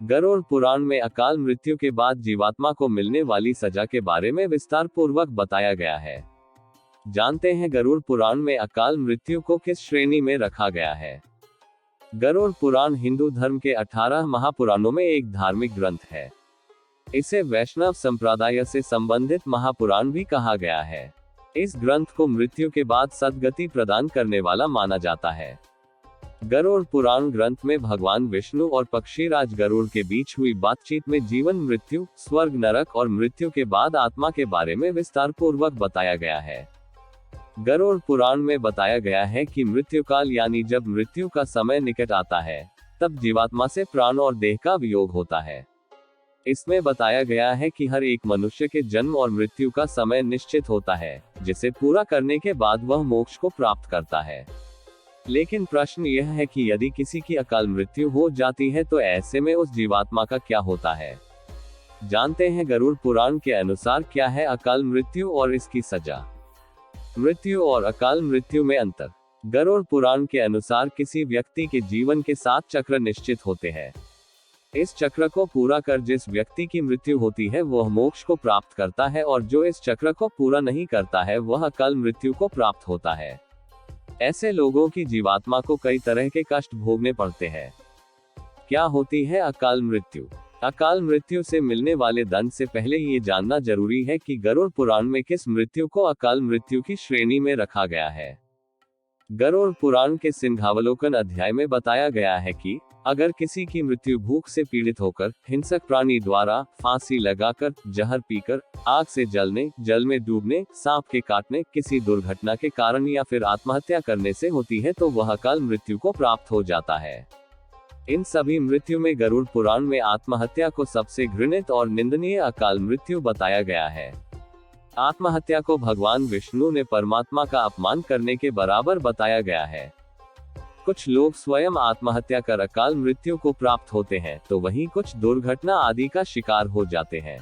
गरुड़ पुराण में अकाल मृत्यु के बाद जीवात्मा को मिलने वाली सजा के बारे में विस्तार पूर्वक बताया गया है। जानते हैं गरुड़ पुराण में अकाल मृत्यु को किस श्रेणी में रखा गया है। गरुड़ पुराण हिंदू धर्म के 18 महापुराणों में एक धार्मिक ग्रंथ है। इसे वैष्णव संप्रदाय से संबंधित महापुराण भी कहा गया है। इस ग्रंथ को मृत्यु के बाद सद्गति प्रदान करने वाला माना जाता है। गरुड़ पुराण ग्रंथ में भगवान विष्णु और पक्षीराज गरुड़ के बीच हुई बातचीत में जीवन मृत्यु, स्वर्ग नरक और मृत्यु के बाद आत्मा के बारे में विस्तार पूर्वक बताया गया है। गरुड़ पुराण में बताया गया है कि मृत्यु काल यानी जब मृत्यु का समय निकट आता है, तब जीवात्मा से प्राण और देह का वियोग होता है। इसमें बताया गया है कि हर एक मनुष्य के जन्म और मृत्यु का समय निश्चित होता है, जिसे पूरा करने के बाद वह मोक्ष को प्राप्त करता है। लेकिन प्रश्न यह है कि यदि किसी की अकाल मृत्यु हो जाती है तो ऐसे में उस जीवात्मा का क्या होता है। जानते हैं गरुड़ पुराण के अनुसार क्या है अकाल मृत्यु और इसकी सजा। मृत्यु और अकाल मृत्यु में अंतर। गरुड़ पुराण के अनुसार किसी व्यक्ति के जीवन के 7 चक्र निश्चित होते हैं। इस चक्र को पूरा कर जिस व्यक्ति की मृत्यु होती है वह मोक्ष को प्राप्त करता है, और जो इस चक्र को पूरा नहीं करता है वह अकाल मृत्यु को प्राप्त होता है। ऐसे लोगों की जीवात्मा को कई तरह के कष्ट भोगने पड़ते हैं। क्या होती है अकाल मृत्यु। अकाल मृत्यु से मिलने वाले दंड से पहले ये जानना जरूरी है कि गरुड़ पुराण में किस मृत्यु को अकाल मृत्यु की श्रेणी में रखा गया है। गरुड़ पुराण के सिंहावलोकन अध्याय में बताया गया है कि अगर किसी की मृत्यु भूख से पीड़ित होकर, हिंसक प्राणी द्वारा, फांसी लगाकर, जहर पीकर, आग से जलने, जल में डूबने, सांप के काटने, किसी दुर्घटना के कारण या फिर आत्महत्या करने से होती है तो वह अकाल मृत्यु को प्राप्त हो जाता है। इन सभी मृत्यु में गरुड़ पुराण में आत्महत्या को सबसे घृणित और निंदनीय अकाल मृत्यु बताया गया है। आत्महत्या को भगवान विष्णु ने परमात्मा का अपमान करने के बराबर बताया गया है। कुछ लोग स्वयं आत्महत्या कर अकाल मृत्यु को प्राप्त होते हैं, तो वहीं कुछ दुर्घटना आदि का शिकार हो जाते हैं।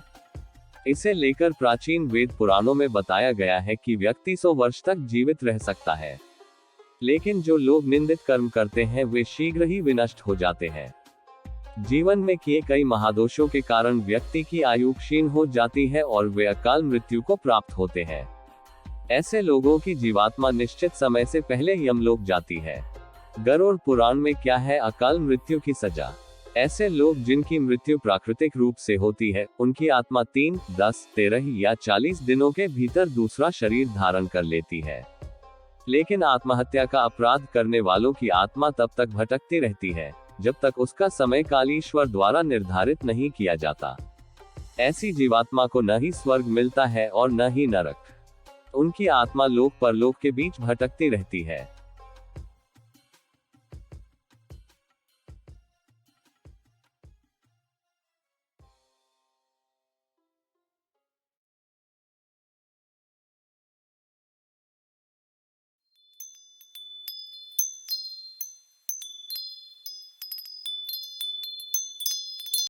इसे लेकर प्राचीन वेद पुराणों में बताया गया है कि व्यक्ति 100 वर्ष तक जीवित रह सकता है, लेकिन जो लोग निंदित कर्म करते हैं वे शीघ्र ही विनष्ट हो जाते हैं। जीवन में किए कई महादोषों के कारण व्यक्ति की आयु क्षीण हो जाती है और वे अकाल मृत्यु को प्राप्त होते हैं। ऐसे लोगों की जीवात्मा निश्चित समय से पहले यमलोक जाती है। गरुड़ पुराण में क्या है अकाल मृत्यु की सजा। ऐसे लोग जिनकी मृत्यु प्राकृतिक रूप से होती है, उनकी आत्मा 3, 10, 13 या 40 दिनों के भीतर दूसरा शरीर धारण कर लेती है। लेकिन आत्महत्या का अपराध करने वालों की आत्मा तब तक भटकती रहती है जब तक उसका समय काल ईश्वर द्वारा निर्धारित नहीं किया जाता। ऐसी जीवात्मा को न ही स्वर्ग मिलता है और न ही नरक। उनकी आत्मा लोक परलोक के बीच भटकती रहती है।